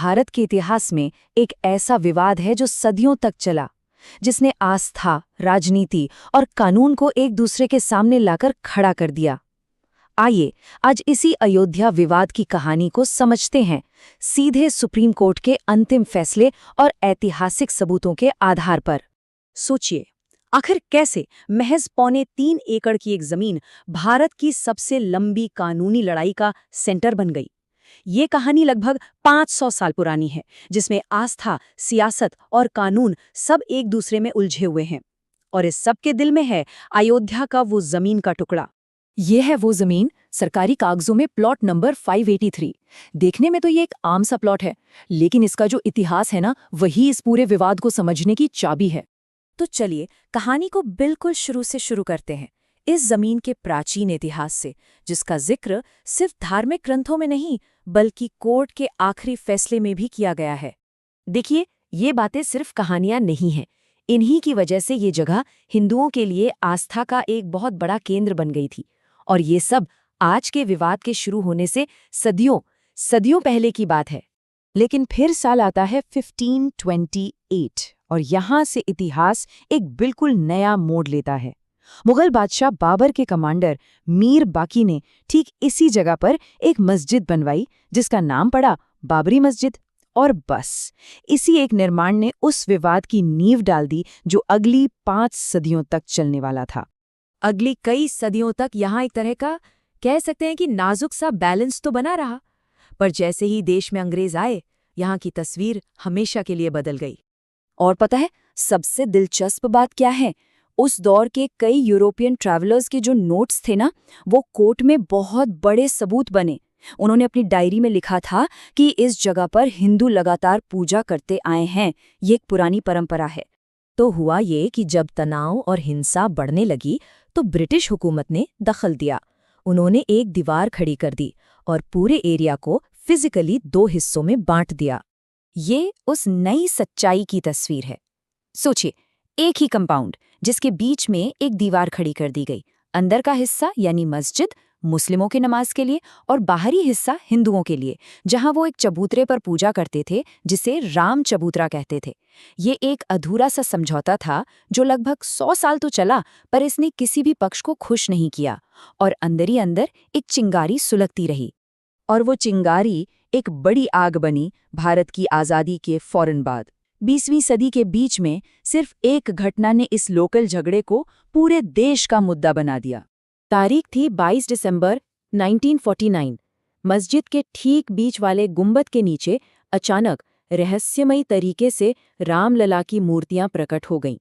भारत के इतिहास में एक ऐसा विवाद है जो सदियों तक चला, जिसने आस्था, राजनीति और कानून को एक दूसरे के सामने लाकर खड़ा कर दिया। आइए आज इसी अयोध्या विवाद की कहानी को समझते हैं, सीधे सुप्रीम कोर्ट के अंतिम फैसले और ऐतिहासिक सबूतों के आधार पर। सोचिए, आखिर कैसे महज 3.25 एकड़ की एक जमीन भारत की सबसे लंबी कानूनी लड़ाई का सेंटर बन गई। ये कहानी लगभग 500 साल पुरानी है, जिसमें आस्था, सियासत और कानून सब एक दूसरे में उलझे हुए हैं। और इस सब के दिल में है अयोध्या का वो जमीन का टुकड़ा। ये है वो जमीन, सरकारी कागजों में प्लॉट नंबर 583। देखने में तो ये एक आम सा प्लॉट है, लेकिन इसका जो इतिहास है ना, वही इस पूरे विवाद को समझने की चाबी है। तो चलिए कहानी को बिल्कुल शुरू से शुरू करते हैं, इस जमीन के प्राचीन इतिहास से, जिसका जिक्र सिर्फ धार्मिक ग्रंथों में नहीं बल्कि कोर्ट के आखिरी फैसले में भी किया गया है। देखिए, ये बातें सिर्फ कहानियां नहीं हैं। इन्हीं की वजह से ये जगह हिंदुओं के लिए आस्था का एक बहुत बड़ा केंद्र बन गई थी। और ये सब आज के विवाद के शुरू होने से सदियों पहले की बात है। लेकिन फिर साल आता है 1528 और यहाँ से इतिहास एक बिल्कुल नया मोड़ लेता है। मुगल बादशाह बाबर के कमांडर मीर बाकी ने ठीक इसी जगह पर एक मस्जिद बनवाई, जिसका नाम पड़ा बाबरी मस्जिद। और बस इसी एक निर्माण ने उस विवाद की नींव डाल दी जो अगली 5 सदियों तक चलने वाला था। अगली कई सदियों तक यहाँ एक तरह का, कह सकते हैं कि नाजुक सा बैलेंस तो बना रहा, पर जैसे ही देश में अंग्रेज आए, यहाँ की तस्वीर हमेशा के लिए बदल गई। और पता है सबसे दिलचस्प बात क्या है? उस दौर के कई यूरोपियन ट्रैवलर्स के जो नोट्स थे ना, वो कोर्ट में बहुत बड़े सबूत बने। उन्होंने अपनी डायरी में लिखा था कि इस जगह पर हिंदू लगातार पूजा करते आए हैं, ये एक पुरानी परंपरा है। तो हुआ ये कि जब तनाव और हिंसा बढ़ने लगी तो ब्रिटिश हुकूमत ने दखल दिया। उन्होंने एक दीवार खड़ी कर दी और पूरे एरिया को फिजिकली 2 हिस्सों में बांट दिया। ये उस नई सच्चाई की तस्वीर है। सोचिए, एक ही कंपाउंड जिसके बीच में एक दीवार खड़ी कर दी गई। अंदर का हिस्सा यानी मस्जिद मुस्लिमों की नमाज के लिए और बाहरी हिस्सा हिंदुओं के लिए, जहां वो एक चबूतरे पर पूजा करते थे जिसे राम चबूतरा कहते थे। ये एक अधूरा सा समझौता था जो लगभग 100 साल तो चला, पर इसने किसी भी पक्ष को खुश नहीं किया और अंदर ही अंदर एक चिंगारी सुलगती रही। और वो चिंगारी एक बड़ी आग बनी भारत की आज़ादी के फौरन बाद। 20वीं सदी के बीच में सिर्फ एक घटना ने इस लोकल झगड़े को पूरे देश का मुद्दा बना दिया। तारीख थी 22 दिसंबर 1949। मस्जिद के ठीक बीच वाले गुंबद के नीचे अचानक रहस्यमयी तरीके से रामलला की मूर्तियां प्रकट हो गईं।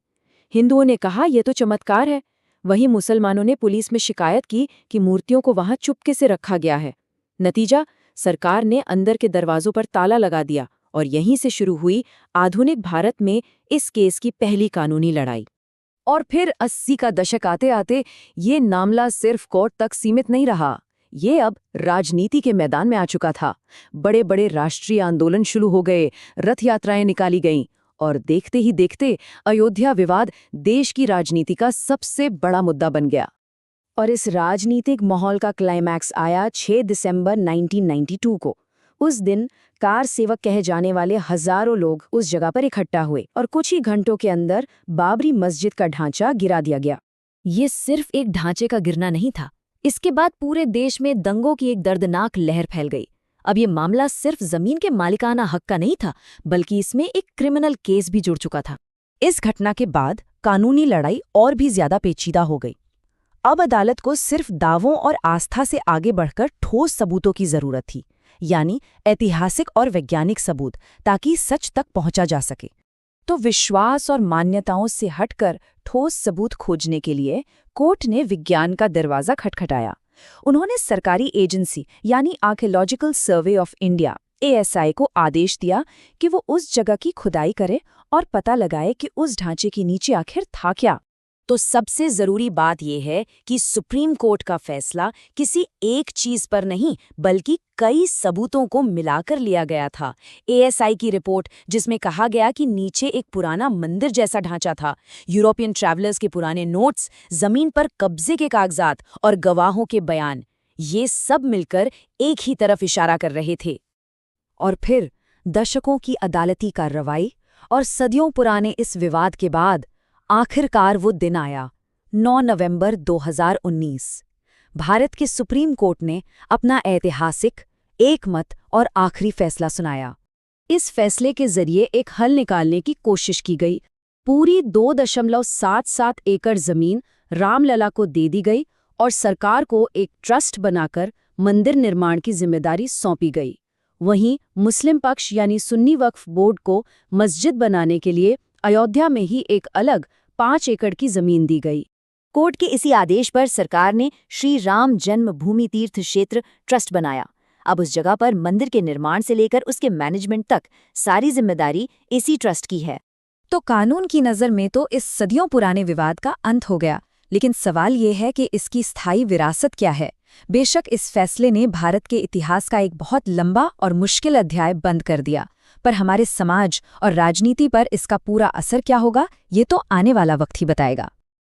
हिंदुओं ने कहा यह तो चमत्कार है। वहीं मुसलमानों ने पुलिस में शिकायत की कि मूर्तियों को वहां चुपके से रखा गया है। नतीजा, सरकार ने अंदर के दरवाजों पर ताला लगा दिया और यहीं से शुरू हुई आधुनिक भारत में इस केस की पहली कानूनी लड़ाई। और फिर 80 का दशक आते आते ये मामला सिर्फ कोर्ट तक सीमित नहीं रहा, ये अब राजनीति के मैदान में आ चुका था। बड़े बड़े राष्ट्रीय आंदोलन शुरू हो गए, रथ यात्राएं निकाली गईं और देखते ही देखते अयोध्या विवाद देश की राजनीति का सबसे बड़ा मुद्दा बन गया। और इस राजनीतिक माहौल का क्लाइमैक्स आया 6 दिसंबर 1992 को। उस दिन कार सेवक कहे जाने वाले हजारों लोग उस जगह पर इकट्ठा हुए और कुछ ही घंटों के अंदर बाबरी मस्जिद का ढांचा गिरा दिया गया। ये सिर्फ एक ढांचे का गिरना नहीं था, इसके बाद पूरे देश में दंगों की एक दर्दनाक लहर फैल गई। अब ये मामला सिर्फ जमीन के मालिकाना हक का नहीं था, बल्कि इसमें एक क्रिमिनल केस भी जुड़ चुका था। इस घटना के बाद कानूनी लड़ाई और भी ज्यादा पेचीदा हो गई। अब अदालत को सिर्फ दावों और आस्था से आगे बढ़कर ठोस सबूतों की जरूरत थी, यानी ऐतिहासिक और वैज्ञानिक सबूत, ताकि सच तक पहुंचा जा सके। तो विश्वास और मान्यताओं से हटकर ठोस सबूत खोजने के लिए कोर्ट ने विज्ञान का दरवाजा खटखटाया। उन्होंने सरकारी एजेंसी यानी archaeological survey of India ASI को आदेश दिया कि वो उस जगह की खुदाई करे और पता लगाए कि उस ढांचे के नीचे आखिर था क्या। तो सबसे जरूरी बात यह है कि सुप्रीम कोर्ट का फैसला किसी एक चीज पर नहीं बल्कि कई सबूतों को मिलाकर लिया गया था। ASI की रिपोर्ट, जिसमें कहा गया कि नीचे एक पुराना मंदिर जैसा ढांचा था, यूरोपियन ट्रैवलर्स के पुराने नोट्स, जमीन पर कब्जे के कागजात और गवाहों के बयान, ये सब मिलकर एक ही तरफ इशारा कर रहे थे। और फिर दशकों की अदालती कार्रवाई और सदियों पुराने इस विवाद के बाद आखिरकार वो दिन आया, 9 नवंबर 2019। भारत के सुप्रीम कोर्ट ने अपना ऐतिहासिक, एकमत और आखिरी फैसला सुनाया। इस फैसले के जरिए एक हल निकालने की कोशिश की गई। पूरी 2.77 एकड़ जमीन रामलला को दे दी गई और सरकार को एक ट्रस्ट बनाकर मंदिर निर्माण की जिम्मेदारी सौंपी गई। वहीं मुस्लिम पक्ष यानी सुन्नी वक्फ बोर्ड को मस्जिद बनाने के लिए अयोध्या में ही एक अलग 5 एकड़ की जमीन दी गई। कोर्ट के इसी आदेश पर सरकार ने श्री राम जन्मभूमि तीर्थ क्षेत्र ट्रस्ट बनाया। अब उस जगह पर मंदिर के निर्माण से लेकर उसके मैनेजमेंट तक सारी जिम्मेदारी इसी ट्रस्ट की है। तो कानून की नज़र में तो इस सदियों पुराने विवाद का अंत हो गया, लेकिन सवाल ये है कि इसकी स्थायी विरासत क्या है। बेशक इस फैसले ने भारत के इतिहास का एक बहुत लंबा और मुश्किल अध्याय बंद कर दिया, पर हमारे समाज और राजनीति पर इसका पूरा असर क्या होगा, ये तो आने वाला वक्त ही बताएगा।